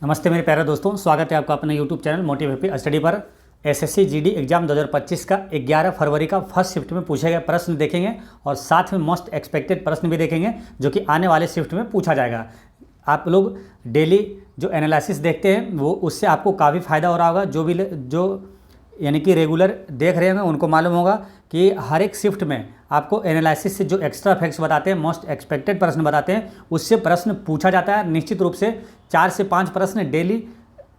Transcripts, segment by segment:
नमस्ते मेरे प्यारे दोस्तों, स्वागत है आपका अपने YouTube channel motive happy study पर। एसएससी जीडी एग्जाम 2025 का 11 फरवरी का फर्स्ट शिफ्ट में पूछे गए प्रश्न देखेंगे और साथ में मोस्ट एक्सपेक्टेड प्रश्न भी देखेंगे जो कि आने वाले शिफ्ट में पूछा जाएगा। आप लोग डेली जो एनालिसिस देखते हैं वो उससे आपको काफ़ी फ़ायदा हो रहा होगा। जो यानी कि रेगुलर देख रहे हैं उनको मालूम होगा कि हर एक शिफ्ट में आपको एनालिसिस से जो एक्स्ट्रा फैक्ट्स बताते हैं, मोस्ट एक्सपेक्टेड प्रश्न बताते हैं, उससे प्रश्न पूछा जाता है। निश्चित रूप से 4 से 5 प्रश्न डेली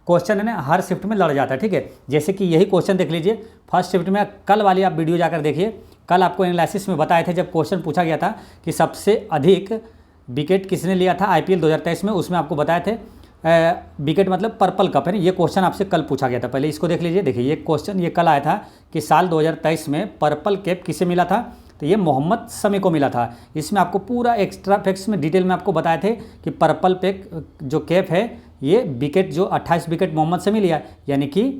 क्वेश्चन है ना हर शिफ्ट में लड़ जाता है। ठीक है, जैसे कि यही क्वेश्चन देख लीजिए फर्स्ट शिफ्ट में। कल वाली आप वीडियो जाकर देखिए, कल आपको एनालिसिस में बताए थे जब क्वेश्चन पूछा गया था कि सबसे अधिक विकेट किसने लिया था आईपीएल 2023 में, उसमें आपको बताए थे विकेट मतलब पर्पल कप है ना। ये क्वेश्चन आपसे कल पूछा गया था। पहले इसको देख लीजिए। देखिए ये क्वेश्चन ये कल आया था कि साल 2023 में पर्पल कैप किसे मिला था, तो ये मोहम्मद शमी को मिला था। इसमें आपको पूरा एक्स्ट्रा फैक्ट्स में डिटेल में आपको बताए थे कि पर्पल पैक जो कैप है ये विकेट जो 28 विकेट मोहम्मद शमी लिया, यानी कि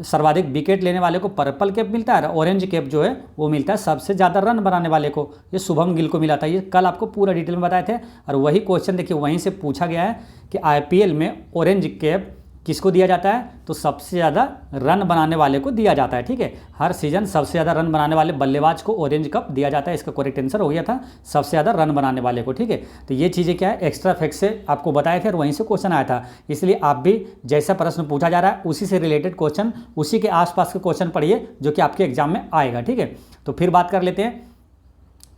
सर्वाधिक विकेट लेने वाले को पर्पल कैप मिलता है। ऑरेंज कैप जो है वो मिलता है सबसे ज़्यादा रन बनाने वाले को, ये शुभम गिल को मिला था। ये कल आपको पूरा डिटेल में बताए थे। और वही क्वेश्चन देखिए वहीं से पूछा गया है कि आईपीएल में ऑरेंज कैप किसको दिया जाता है, तो सबसे ज़्यादा रन बनाने वाले को दिया जाता है। ठीक है, हर सीजन सबसे ज़्यादा रन बनाने वाले बल्लेबाज को ऑरेंज कप दिया जाता है। इसका करेक्ट आंसर हो गया था सबसे ज़्यादा रन बनाने वाले को। ठीक है, तो ये चीज़ें क्या है एक्स्ट्रा फैक्ट से आपको बताए थे और वहीं से क्वेश्चन आया था। इसलिए आप भी जैसा प्रश्न पूछा जा रहा है उसी से रिलेटेड क्वेश्चन, उसी के आसपास के क्वेश्चन पढ़िए जो कि आपके एग्जाम में आएगा। ठीक है, तो फिर बात कर लेते हैं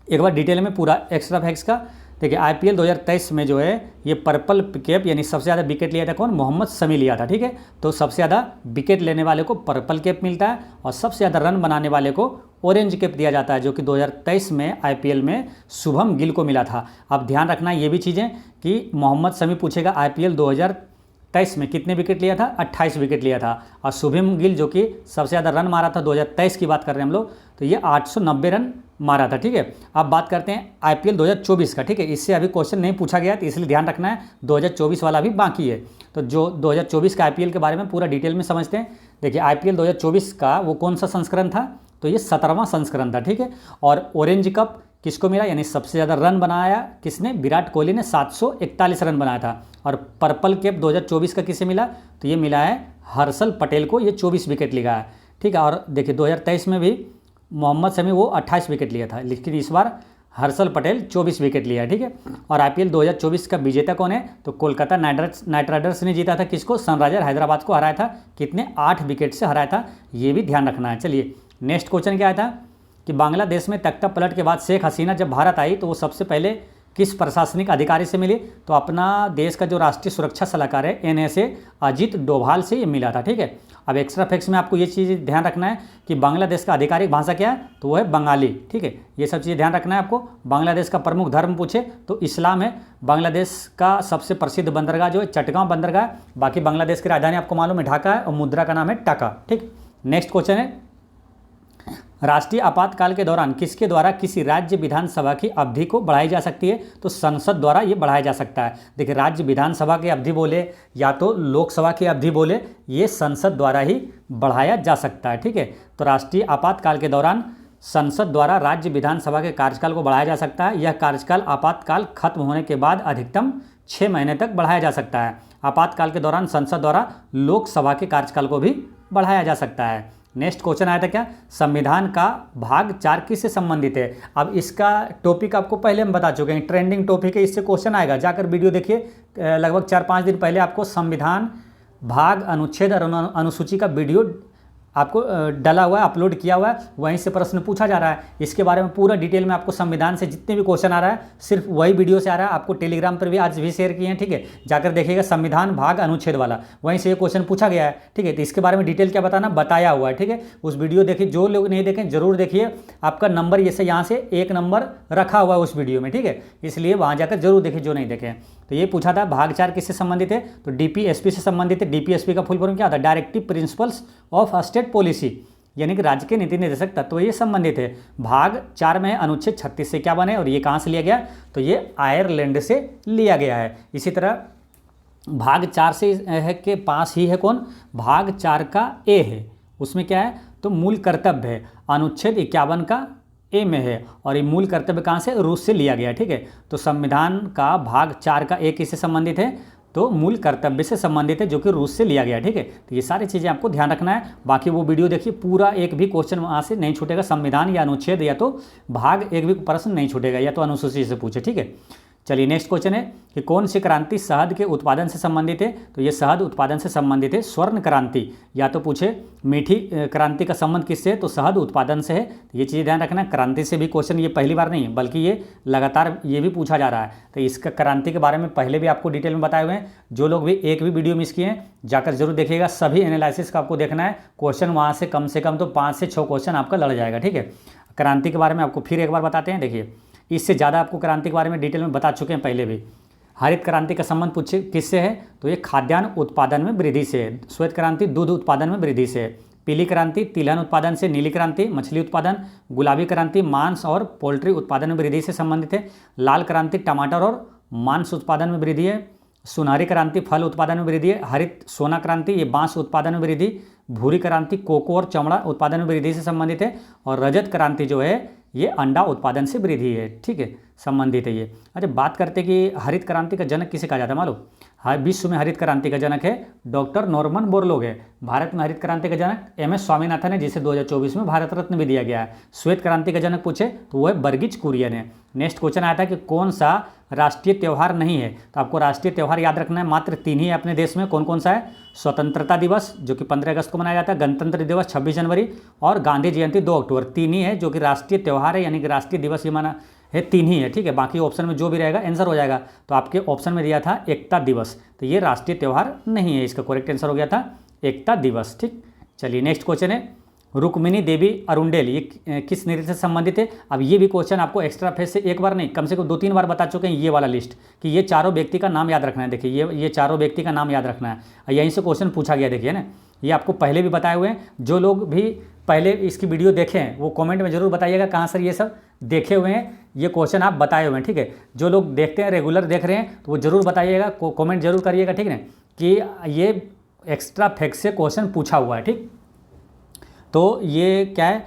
एक बार डिटेल में पूरा एक्स्ट्रा फैक्ट्स का। देखिए आईपीएल 2023 में जो है ये पर्पल कैप यानी सबसे ज़्यादा विकेट लिया था कौन, मोहम्मद शमी लिया था। ठीक है, तो सबसे ज़्यादा विकेट लेने वाले को पर्पल कैप मिलता है और सबसे ज़्यादा रन बनाने वाले को ऑरेंज कैप दिया जाता है, जो कि 2023 में आईपीएल में शुभम गिल को मिला था। अब ध्यान रखना ये भी चीज़ें कि मोहम्मद शमी पूछेगा आईपीएल 2023 में कितने विकेट लिया था, 28 विकेट लिया था। और शुभम गिल जो कि सबसे ज़्यादा रन मारा था 2023 की बात कर रहे हैं हम लोग, तो ये 890 रन मारा था। ठीक है, अब बात करते हैं आईपीएल 2024 का। ठीक है, इससे अभी क्वेश्चन नहीं पूछा गया तो इसलिए ध्यान रखना है, 2024 वाला भी बाकी है। तो जो 2024 का आईपीएल के बारे में पूरा डिटेल में समझते हैं। देखिए आईपीएल 2024 का वो कौन सा संस्करण था, तो ये 17वां संस्करण था। ठीक है, और ऑरेंज कप किसको मिला, यानी सबसे ज़्यादा रन बनाया किसने, विराट कोहली ने 741 रन बनाया था। और पर्पल कैप 2024 का किसे मिला, तो ये मिला है हर्षल पटेल को, ये 24 विकेट लिया है। ठीक है, और देखिए 2023 में भी मोहम्मद शमी वो 28 विकेट लिया था, लेकिन इस बार हर्षल पटेल 24 विकेट लिया है। ठीक है, और आईपीएल 2024 का विजेता कौन है, तो कोलकाता नाइट राइडर्स ने जीता था किसको, सनराइजर हैदराबाद को हराया था। कितने, 8 विकेट से हराया था, ये भी ध्यान रखना है। चलिए नेक्स्ट क्वेश्चन क्या आया था कि बांग्लादेश में तख्ता पलट के बाद शेख हसीना जब भारत आई तो वो सबसे पहले किस प्रशासनिक अधिकारी से मिली, तो अपना देश का जो राष्ट्रीय सुरक्षा सलाहकार है एनएसए अजीत डोभाल से ये मिला था। ठीक है, अब एक्स्ट्रा फैक्ट्स में आपको ये चीज़ ध्यान रखना है कि बांग्लादेश का आधिकारिक भाषा क्या है, तो वो है बंगाली। ठीक है, ये सब चीज़ें ध्यान रखना है आपको। बांग्लादेश का प्रमुख धर्म पूछे तो इस्लाम है। बांग्लादेश का सबसे प्रसिद्ध बंदरगाह जो है चटगांव बंदरगाह। बाकी बांग्लादेश की राजधानी आपको मालूम है ढाका है और मुद्रा का नाम है टाका। ठीक, नेक्स्ट क्वेश्चन है राष्ट्रीय आपातकाल के दौरान किसके द्वारा किसी राज्य विधानसभा की अवधि को बढ़ाई जा सकती है, तो संसद द्वारा ये बढ़ाया जा सकता है। देखिए राज्य विधानसभा की अवधि बोले या तो लोकसभा की अवधि बोले, ये संसद द्वारा ही बढ़ाया जा सकता है। ठीक है, तो राष्ट्रीय आपातकाल के दौरान संसद द्वारा राज्य विधानसभा के कार्यकाल को बढ़ाया जा सकता है। यह कार्यकाल आपातकाल खत्म होने के बाद अधिकतम 6 महीने तक बढ़ाया जा सकता है। आपातकाल के दौरान संसद द्वारा लोकसभा के कार्यकाल को भी बढ़ाया जा सकता है। नेक्स्ट क्वेश्चन आया था क्या, संविधान का भाग 4 किससे संबंधित है। अब इसका टॉपिक आपको पहले हम बता चुके हैं, ट्रेंडिंग टॉपिक है, इससे क्वेश्चन आएगा। जाकर वीडियो देखिए, लगभग 4-5 दिन पहले आपको संविधान भाग अनुच्छेद और अनुसूची का वीडियो आपको डला हुआ है, अपलोड किया हुआ है, वहीं से प्रश्न पूछा जा रहा है। इसके बारे में पूरा डिटेल में आपको संविधान से जितने भी क्वेश्चन आ रहा है सिर्फ वही वीडियो से आ रहा है। आपको टेलीग्राम पर भी आज भी शेयर किए हैं। ठीक है, जाकर देखिएगा संविधान भाग अनुच्छेद वाला, वहीं से ये क्वेश्चन पूछा गया है। ठीक है, तो इसके बारे में डिटेल क्या बताना बताया हुआ है। ठीक है, उस वीडियो देखिए, जो लोग नहीं देखें जरूर देखिए। आपका नंबर जैसे यहाँ से 1 नंबर रखा हुआ है उस वीडियो में। ठीक है, इसलिए वहाँ जाकर जरूर देखिए जो नहीं देखें। तो ये पूछा था भाग 4 किससे संबंधित है, तो डीपीएसपी से संबंधित है। डीपीएसपी का फुल फॉर्म क्या होता है, directive principles of state policy, यानी कि राज्य के नीति निर्देशक तत्व ये संबंधित है। भाग 4 में अनुच्छेद 36 से क्या बने और ये कहाँ से लिया गया, तो ये आयरलैंड से लिया गया है। इसी तरह भाग 4 से है के पास ही है कौन, भाग 4 का ए है, उसमें क्या है, तो मूल कर्तव्य है। अनुच्छेद 51 का ए में है और ये मूल कर्तव्य कहाँ से, रूस से लिया गया है। ठीक है, तो संविधान का भाग 4 का ए किससे संबंधित है, तो मूल कर्तव्य से संबंधित है, जो कि रूस से लिया गया है। ठीक है, तो ये सारी चीज़ें आपको ध्यान रखना है। बाकी वो वीडियो देखिए, पूरा एक भी क्वेश्चन वहाँ से नहीं छूटेगा, संविधान या अनुच्छेद या तो भाग एक भी प्रश्न नहीं छूटेगा, या तो अनुसूची से पूछे। ठीक है, चलिए नेक्स्ट क्वेश्चन है कि कौन सी क्रांति शहद के उत्पादन से संबंधित है। तो ये शहद उत्पादन से संबंधित है स्वर्ण क्रांति, या तो पूछे मीठी क्रांति का संबंध किससे है, तो शहद उत्पादन से है। तो ये चीज़ ध्यान रखना, क्रांति से भी क्वेश्चन ये पहली बार नहीं है, बल्कि ये लगातार ये भी पूछा जा रहा है। तो इसका क्रांति के बारे में पहले भी आपको डिटेल में बताए हुए हैं। जो लोग भी एक भी वीडियो मिस किए हैं जाकर जरूर देखिएगा, सभी एनालिसिस का आपको देखना है। क्वेश्चन वहाँ से कम तो 5 से 6 क्वेश्चन आपका लड़ जाएगा। ठीक है, क्रांति के बारे में आपको फिर एक बार बताते हैं। देखिए, इससे ज़्यादा आपको क्रांति के बारे में डिटेल में बता चुके हैं पहले भी। हरित क्रांति का संबंध पूछे किससे है, तो ये खाद्यान्न उत्पादन में वृद्धि से है। श्वेत क्रांति दूध उत्पादन में वृद्धि से है। पीली क्रांति तिलहन उत्पादन से। नीली क्रांति मछली उत्पादन। गुलाबी क्रांति मांस और पोल्ट्री उत्पादन में वृद्धि से संबंधित है। लाल क्रांति टमाटर और मांस उत्पादन में वृद्धि है। सुनहरी क्रांति फल उत्पादन में वृद्धि है। हरित सोना क्रांति ये बांस उत्पादन में वृद्धि। भूरी क्रांति कोको और चमड़ा उत्पादन में वृद्धि से संबंधित है। और रजत क्रांति जो है ये अंडा उत्पादन से वृद्धि है। ठीक है, संबंधित है ये। अच्छा, बात करते हैं कि हरित क्रांति का जनक किसे कहा जाता है मालूम? विश्व में हरित क्रांति का जनक है डॉक्टर नॉर्मन बोरलॉग है। भारत में हरित क्रांति का जनक MS स्वामीनाथन है, जिसे 2024 में भारत रत्न भी दिया गया है। श्वेत क्रांति का जनक पूछे तो वो है बर्गिच कुरियन है। नेक्स्ट क्वेश्चन आया था कि कौन सा राष्ट्रीय त्यौहार नहीं है, तो आपको राष्ट्रीय त्यौहार याद रखना है, मात्र 3 ही है अपने देश में। कौन कौन सा है? स्वतंत्रता दिवस जो कि 15 अगस्त को मनाया जाता है, गणतंत्र दिवस 26 जनवरी और गांधी जयंती 2 अक्टूबर। 3 ही है जो कि राष्ट्रीय त्यौहार है, यानी कि राष्ट्रीय दिवस ये माना है 3 ही है। ठीक है, बाकी ऑप्शन में जो भी रहेगा आंसर हो जाएगा। तो आपके ऑप्शन में दिया था एकता दिवस, तो ये राष्ट्रीय त्यौहार नहीं है, इसका करेक्ट आंसर हो गया था एकता दिवस। ठीक, चलिए नेक्स्ट क्वेश्चन है रुक्मिणी देवी अरुंडेल ये किस नृत्य से संबंधित है। अब ये भी क्वेश्चन आपको एक्स्ट्रा फेज से एक बार नहीं कम से कम 2-3 बार बता चुके हैं ये वाला लिस्ट, कि ये चारों व्यक्ति का नाम याद रखना है। देखिए ये चारों व्यक्ति का नाम याद रखना है, यहीं से क्वेश्चन पूछा गया। देखिए ना, ये आपको पहले भी बताए हुए हैं। जो लोग भी पहले इसकी वीडियो देखे हैं वो कमेंट में जरूर बताइएगा कहाँ सर ये सब देखे हुए हैं, ये क्वेश्चन आप बताए हुए हैं। ठीक है, जो लोग देखते हैं रेगुलर देख रहे हैं तो वो जरूर बताइएगा, कमेंट जरूर करिएगा। ठीक है, कि ये एक्स्ट्रा फैक्ट से क्वेश्चन पूछा हुआ है। ठीक, तो ये क्या है,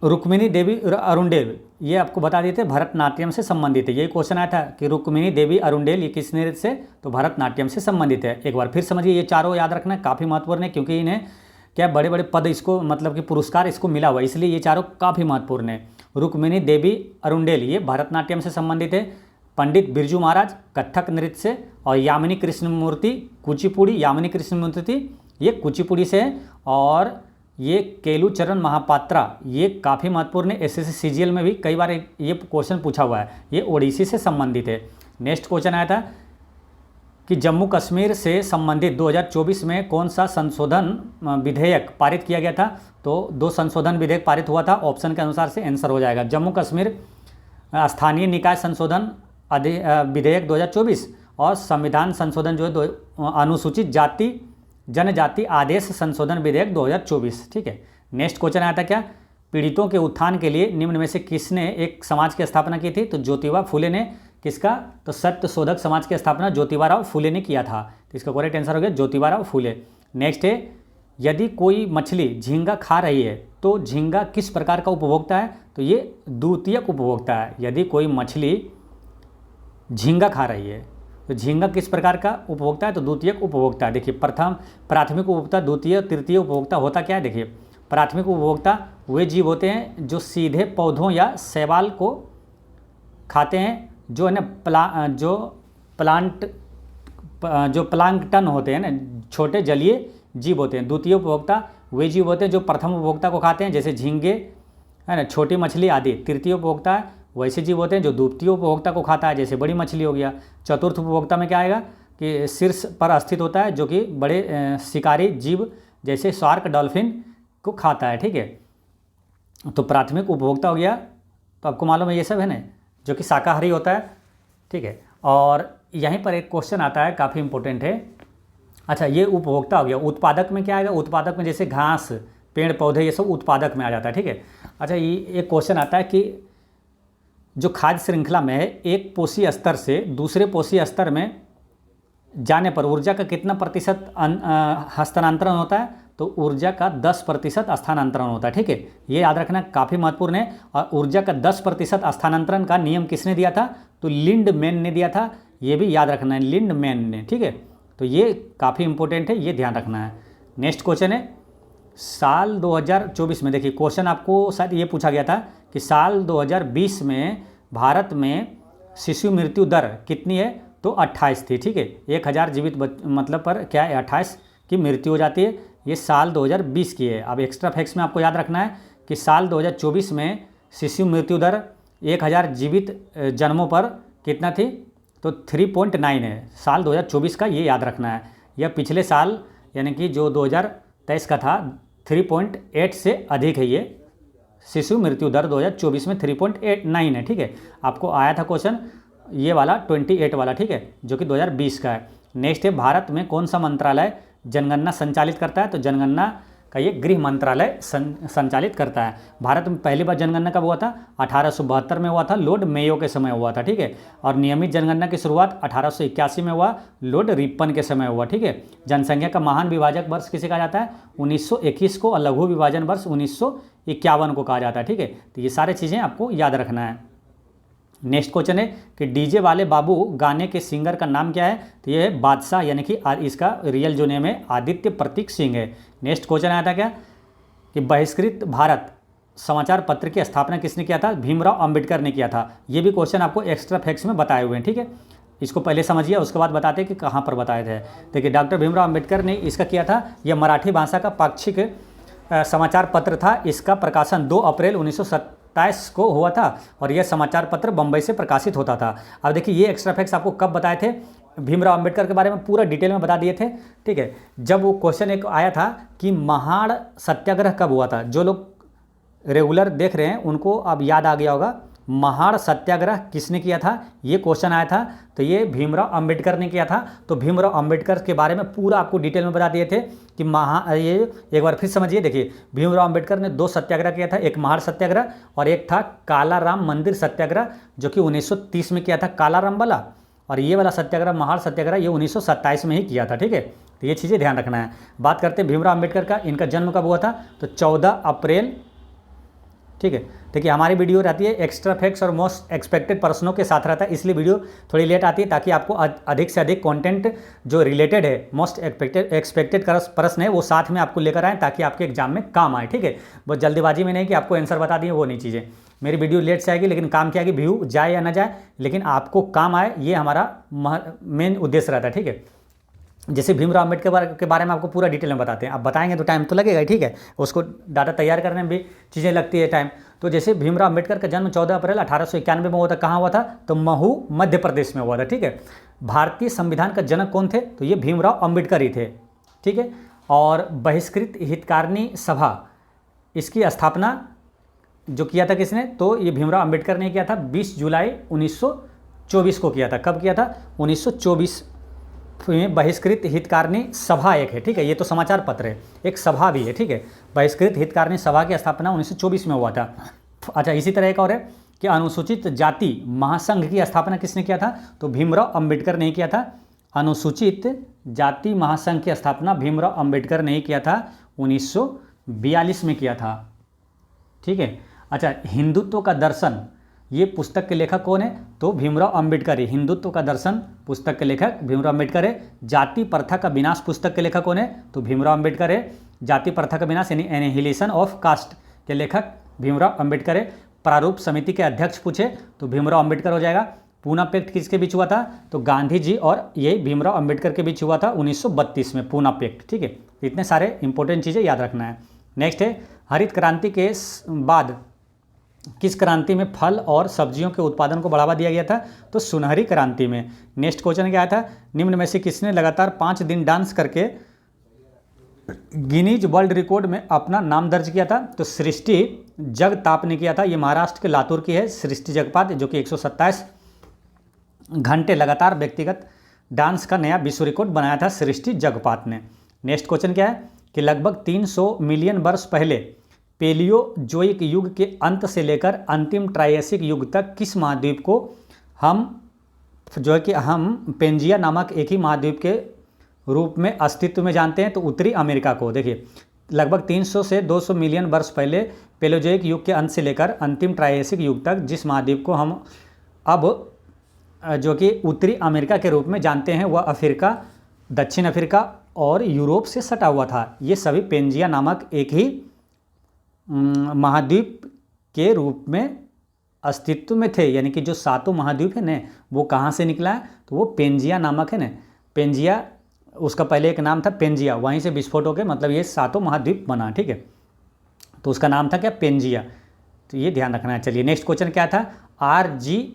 रुक्मिणी देवी अरुंडेल ये आपको बता देते भरतनाट्यम से संबंधित है। यही क्वेश्चन आया था कि रुक्मिणी देवी अरुंडेल ये किस नृत्य से, तो भरतनाट्यम से संबंधित है। एक बार फिर समझिए, ये चारों याद रखना काफ़ी महत्वपूर्ण है, क्योंकि इन्हें क्या बड़े बड़े पद इसको मतलब कि पुरस्कार इसको मिला हुआ है, इसलिए ये चारों काफ़ी महत्वपूर्ण है। रुक्मिणी देवी अरुंडेल ये भरतनाट्यम से संबंधित है। पंडित बिरजू महाराज कथक नृत्य से। और यामिनी कृष्णमूर्ति कुचिपुड़ी, यामिनी कृष्णमूर्ति ये कुचिपुड़ी से है। और ये केलुचरण महापात्रा ये काफ़ी महत्वपूर्ण है, SSC CGL में भी कई बार ये क्वेश्चन पूछा हुआ है, ये ओडिसी से संबंधित है। नेक्स्ट क्वेश्चन आया था कि जम्मू कश्मीर से संबंधित 2024 में कौन सा संशोधन विधेयक पारित किया गया था, तो 2 संशोधन विधेयक पारित हुआ था, ऑप्शन के अनुसार से आंसर हो जाएगा। जम्मू कश्मीर स्थानीय निकाय संशोधन विधेयक 2024 और संविधान संशोधन जो है अनुसूचित जाति जनजाति आदेश संशोधन विधेयक 2024। ठीक है, नेक्स्ट क्वेश्चन आया था क्या, पीड़ितों के उत्थान के लिए निम्न में से किसने एक समाज की स्थापना की थी, तो ज्योतिबा फुले ने। किसका, तो सत्य शोधक समाज की स्थापना ज्योतिबा फुले ने किया था, तो इसका करेक्ट आंसर हो गया ज्योतिबा फुले। नेक्स्ट है, यदि कोई मछली झींगा खा रही है तो झींगा किस प्रकार का उपभोक्ता है, तो ये द्वितीयक उपभोक्ता है। यदि कोई मछली झींगा खा रही है तो झींगा किस प्रकार का उपभोक्ता है, तो द्वितीयक उपभोक्ता है। देखिए प्रथम प्राथमिक उपभोक्ता, द्वितीय तृतीय उपभोक्ता होता क्या है। देखिए प्राथमिक उपभोक्ता वे जीव होते हैं जो सीधे पौधों या शैवाल को खाते हैं, जो है ना जो प्लांकटन होते हैं ना, छोटे जलीय जीव होते हैं। द्वितीय उपभोक्ता वे जीव होते हैं जो प्रथम उपभोक्ता को खाते हैं, जैसे झींगे है ना, छोटी मछली आदि। तृतीय उपभोक्ता वैसे जीव होते हैं जो द्वितीय उपभोक्ता को खाता है, जैसे बड़ी मछली हो गया। चतुर्थ उपभोक्ता में क्या आएगा कि शीर्ष पर स्थित होता है, जो कि बड़े शिकारी जीव जैसे शार्क डॉल्फिन को खाता है। ठीक है, तो प्राथमिक उपभोक्ता हो गया, तो आपको मालूम है ये सब है ना, जो कि शाकाहारी होता है। ठीक है, और यहीं पर एक क्वेश्चन आता है काफ़ी इंपॉर्टेंट है। अच्छा, ये उपभोक्ता हो गया। उत्पादक में क्या आएगा, उत्पादक में जैसे घास पेड़ पौधे ये सब उत्पादक में आ जाता है। ठीक है, अच्छा ये एक क्वेश्चन आता है कि जो खाद्य श्रृंखला में है, एक पोषी स्तर से दूसरे पोषी स्तर में जाने पर ऊर्जा का कितना प्रतिशत हस्तांतरण होता है, तो ऊर्जा का 10% स्थानांतरण होता है। ठीक है, ये याद रखना काफ़ी महत्वपूर्ण है। और ऊर्जा का 10% स्थानांतरण का नियम किसने दिया था, तो लिंडमैन ने दिया था। ये भी याद रखना है, लिंडमैन ने, ठीक है। तो ये काफ़ी इंपॉर्टेंट है, ये ध्यान रखना है। नेक्स्ट क्वेश्चन है साल 2024 में, देखिए क्वेश्चन आपको शायद ये पूछा गया था कि साल 2020 में भारत में शिशु मृत्यु दर कितनी है, तो 28 थी, ठीक है। 1000 जीवित मतलब पर क्या है 28 की मृत्यु हो जाती है, ये साल 2020 की है। अब एक्स्ट्रा फैक्ट्स में आपको याद रखना है कि साल 2024 में शिशु मृत्यु दर 1000 जीवित जन्मों पर कितना थी, तो 3.9 है साल 2024 का, ये याद रखना है। यह पिछले साल यानी कि जो 2023 का था 3.8 से अधिक है, ये शिशु मृत्यु दर 2024 में 3.89 है, ठीक है। आपको आया था क्वेश्चन ये वाला 28 वाला, ठीक है, जो कि 2020 का है। नेक्स्ट है भारत में कौन सा मंत्रालय जनगणना संचालित करता है, तो जनगणना का ये गृह मंत्रालय संचालित करता है। भारत में पहली बार जनगणना कब हुआ था, 1872 में हुआ था, लॉर्ड मेयो के समय हुआ था, ठीक है। और नियमित जनगणना की शुरुआत 1881 में हुआ, लॉर्ड रिपन के समय हुआ, ठीक है। जनसंख्या का महान विभाजक वर्ष किसे कहा जाता है, 1921 को, और लघु विभाजन वर्ष 1951 को कहा जाता है, ठीक है। तो ये सारी चीज़ें आपको याद रखना है। नेक्स्ट क्वेश्चन है कि डीजे वाले बाबू गाने के सिंगर का नाम क्या है, तो ये है बादशाह, यानी कि इसका रियल जो नेम है आदित्य प्रतीक सिंह है। नेक्स्ट क्वेश्चन आया था क्या कि बहिष्कृत भारत समाचार पत्र की स्थापना किसने किया था, भीमराव अंबेडकर ने किया था। ये भी क्वेश्चन आपको एक्स्ट्रा फैक्ट्स में बताए हुए हैं, ठीक है। इसको पहले समझिए, उसके बाद बताते हैं कि कहाँ पर बताए थे। देखिए डॉक्टर भीमराव अंबेडकर ने इसका किया था, यह मराठी भाषा का पाक्षिक समाचार पत्र था। इसका प्रकाशन 2 अप्रैल 1927 को हुआ था और यह समाचार पत्र बम्बई से प्रकाशित होता था। अब देखिए ये एक्स्ट्रा फैक्ट्स आपको कब बताए थे, भीमराव अंबेडकर के बारे में पूरा डिटेल में बता दिए थे, ठीक है। जब वो क्वेश्चन एक आया था कि महाड़ सत्याग्रह कब हुआ था, जो लोग रेगुलर देख रहे हैं उनको अब याद आ गया होगा, महाड़ सत्याग्रह किसने किया था, ये क्वेश्चन आया था। तो ये भीमराव अंबेडकर ने किया था। तो भीमराव अंबेडकर के बारे में पूरा आपको डिटेल में बता दिए थे कि ये एक बार फिर समझिए। देखिए भीमराव अंबेडकर ने 2 सत्याग्रह किया था, एक महाड़ सत्याग्रह और एक था कालाराम मंदिर सत्याग्रह, जो कि 1930 में किया था कालाराम वाला, और ये वाला सत्याग्रह महाड़ सत्याग्रह ये 1927 में ही किया था, ठीक है। तो ये चीज़ें ध्यान रखना है। बात करते हैं भीमराव अंबेडकर का, इनका जन्म कब हुआ था, तो 14 अप्रैल, ठीक है। देखिए हमारी वीडियो रहती है एक्स्ट्रा फैक्ट्स और मोस्ट एक्सपेक्टेड प्रश्नों के साथ रहता है, इसलिए वीडियो थोड़ी लेट आती है ताकि आपको अधिक से अधिक कंटेंट जो रिलेटेड है मोस्ट एक्सपेक्टेड प्रश्न है वो साथ में आपको लेकर आएँ ताकि आपके एग्जाम में काम आए, ठीक है। बहुत जल्दीबाजी में नहीं कि आपको आंसर बता दिए, वो नहीं चीज़ें। मेरी वीडियो लेट से आएगी लेकिन काम क्या आएगी, व्यू जाए या ना जाए लेकिन आपको काम आए, ये हमारा मेन उद्देश्य रहता है, ठीक है। जैसे भीमराव अम्बेडकर के बारे में आपको पूरा डिटेल में बताते हैं, अब बताएंगे तो टाइम तो लगेगा, ठीक है। उसको डाटा तैयार करने में भी चीज़ें लगती है टाइम। तो जैसे भीमराव अम्बेडकर का जन्म 14 अप्रैल 1891 में हुआ था, कहाँ हुआ था, तो महू मध्य प्रदेश में हुआ था, ठीक है। भारतीय संविधान का जनक कौन थे, तो ये भीमराव अम्बेडकर ही थे, ठीक है। और बहिष्कृत हितकारिणी सभा, इसकी स्थापना जो किया था किसने, तो ये भीमराव अम्बेडकर ने किया था, 20 जुलाई 1924 को किया था। कब किया था, 1924 में। बहिष्कृत हितकारिणी सभा एक है, ठीक है, ये तो समाचार पत्र है, एक सभा भी है, ठीक है। बहिष्कृत हितकारिणी सभा की स्थापना 1924 में हुआ था। अच्छा इसी तरह एक और है कि अनुसूचित जाति महासंघ की स्थापना किसने किया था, तो भीमराव अम्बेडकर ने किया था। अनुसूचित जाति महासंघ की स्थापना भीमराव अम्बेडकर ने किया था, 1942 में किया था, ठीक है। अच्छा हिंदुत्व का दर्शन, ये पुस्तक के लेखक कौन है, तो भीमराव अम्बेडकर है। हिंदुत्व का दर्शन पुस्तक के लेखक भीमराव अम्बेडकर है। जाति प्रथा का विनाश पुस्तक के लेखक कौन है, तो भीमराव अम्बेडकर है। जाति प्रथा का विनाश यानी एनिहिलेशन ऑफ कास्ट के लेखक भीमराव अम्बेडकर है। प्रारूप समिति के अध्यक्ष पूछे तो भीमराव अम्बेडकर हो जाएगा। पूना पैक्ट किसके बीच हुआ था, तो गांधी जी और ये भीमराव अम्बेडकर के बीच हुआ था 1932 में पूना पैक्ट, ठीक है। इतने सारे इंपॉर्टेंट चीज़ें याद रखना है। नेक्स्ट है हरित क्रांति के बाद किस क्रांति में फल और सब्जियों के उत्पादन को बढ़ावा दिया गया था, तो सुनहरी क्रांति में। नेक्स्ट क्वेश्चन क्या था, निम्न में से किसने लगातार 5 दिन डांस करके गिनीज वर्ल्ड रिकॉर्ड में अपना नाम दर्ज किया था, तो सृष्टि जगताप ने किया था। ये महाराष्ट्र के लातूर की है सृष्टि जगपात, जो कि 127 घंटे लगातार व्यक्तिगत डांस का नया विश्व रिकॉर्ड बनाया था सृष्टि जगपात ने। नेक्स्ट क्वेश्चन क्या है कि लगभग 300 मिलियन वर्ष पहले पेलियोजोइक युग के अंत से लेकर अंतिम ट्रायसिक युग तक किस महाद्वीप को हम जो है कि हम पेंजिया नामक एक ही महाद्वीप के रूप में अस्तित्व में जानते हैं, तो उत्तरी अमेरिका को। देखिए लगभग 300 से 200 मिलियन वर्ष पहले पेलियोजोइक युग के अंत से लेकर अंतिम ट्रायसिक युग तक जिस महाद्वीप को हम अब जो कि उत्तरी अमेरिका के रूप में जानते हैं, वह अफ्रीका, दक्षिण अफ्रीका और यूरोप से सटा हुआ था। ये सभी पेंजिया नामक एक ही महाद्वीप के रूप में अस्तित्व में थे। यानी कि जो सातों महाद्वीप है न, वो कहाँ से निकला है, तो वो पेंजिया नामक है न, पेंजिया उसका पहले एक नाम था पेंजिया, वहीं से विस्फोट होकर मतलब ये सातों महाद्वीप बना। ठीक है, तो उसका नाम था क्या, पेंजिया। तो ये ध्यान रखना है। चलिए नेक्स्ट क्वेश्चन क्या था, RGNIYD,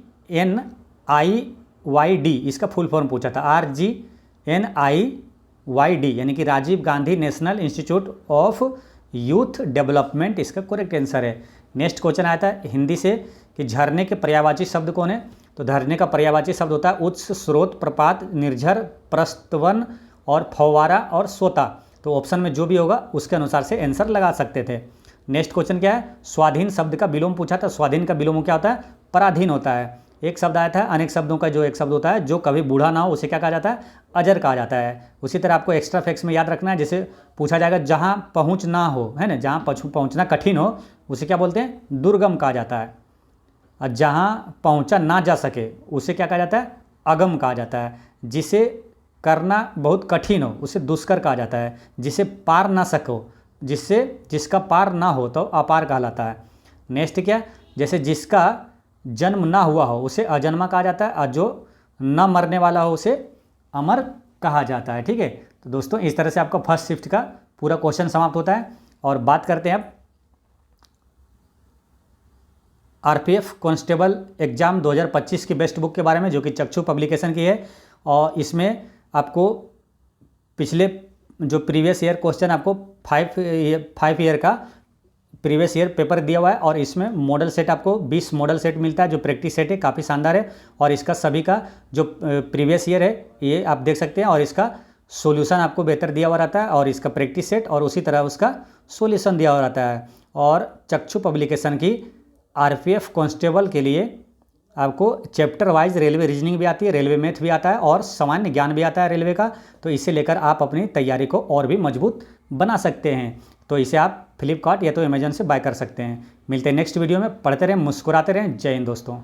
इसका फुल फॉर्म पूछा था, RGNIYD यानी कि Rajiv Gandhi national institute of youth development, इसका करेक्ट आंसर है। नेक्स्ट क्वेश्चन आया था हिंदी से कि झरने के पर्यायवाची शब्द कौन है, तो झरने का पर्यायवाची शब्द होता है उत्स, स्रोत, प्रपात, निर्झर, प्रस्तवन और फव्वारा और सोता। तो ऑप्शन में जो भी होगा उसके अनुसार से आंसर लगा सकते थे। नेक्स्ट क्वेश्चन क्या है, स्वाधीन शब्द का विलोम पूछा था। स्वाधीन का विलोम क्या होता है, पराधीन होता है। एक शब्द आया था, अनेक शब्दों का जो एक शब्द होता है जो कभी बूढ़ा ना हो उसे क्या कहा जाता है, अजर कहा जाता है। उसी तरह आपको एक्स्ट्रा फैक्ट्स में याद रखना है, जैसे पूछा जाएगा जहाँ पहुँच ना हो, है ना, जहाँ पहुँचना कठिन हो उसे क्या बोलते हैं, दुर्गम कहा जाता है। और जहाँ पहुँचा ना जा सके उसे क्या कहा जाता है, अगम कहा जाता है। जिसे करना बहुत कठिन हो उसे दुष्कर कहा जाता है। जिसे पार ना सको, जिसका पार ना हो तो अपार कहलाता है। नेक्स्ट क्या, जैसे जिसका जन्म ना हुआ हो उसे अजन्मा कहा जाता है, और जो न मरने वाला हो उसे अमर कहा जाता है। ठीक है, तो दोस्तों इस तरह से आपका फर्स्ट शिफ्ट का पूरा क्वेश्चन समाप्त होता है। और बात करते हैं अब RPF कांस्टेबल एग्जाम 2025 की बेस्ट बुक के बारे में, जो कि चक्षु पब्लिकेशन की है। और इसमें आपको पिछले जो प्रीवियस ईयर क्वेश्चन आपको 5 ईयर का प्रीवियस ईयर पेपर दिया हुआ है। और इसमें मॉडल सेट आपको 20 मॉडल सेट मिलता है, जो प्रैक्टिस सेट है, काफ़ी शानदार है। और इसका सभी का जो प्रीवियस ईयर है ये आप देख सकते हैं, और इसका सॉल्यूशन आपको बेहतर दिया हुआ रहता है, और इसका प्रैक्टिस सेट और उसी तरह उसका सॉल्यूशन दिया हुआ रहता है। और चक्षु पब्लिकेशन की RPF कांस्टेबल के लिए आपको चैप्टर वाइज रेलवे रीजनिंग भी आती है, रेलवे मैथ भी आता है और सामान्य ज्ञान भी आता है रेलवे का। तो इसे लेकर आप अपनी तैयारी को और भी मजबूत बना सकते हैं। तो इसे आप फ्लिपकार्ट या तो अमेजन से बाय कर सकते हैं। मिलते हैं नेक्स्ट वीडियो में। पढ़ते रहें, मुस्कुराते रहें। जय हिंद दोस्तों।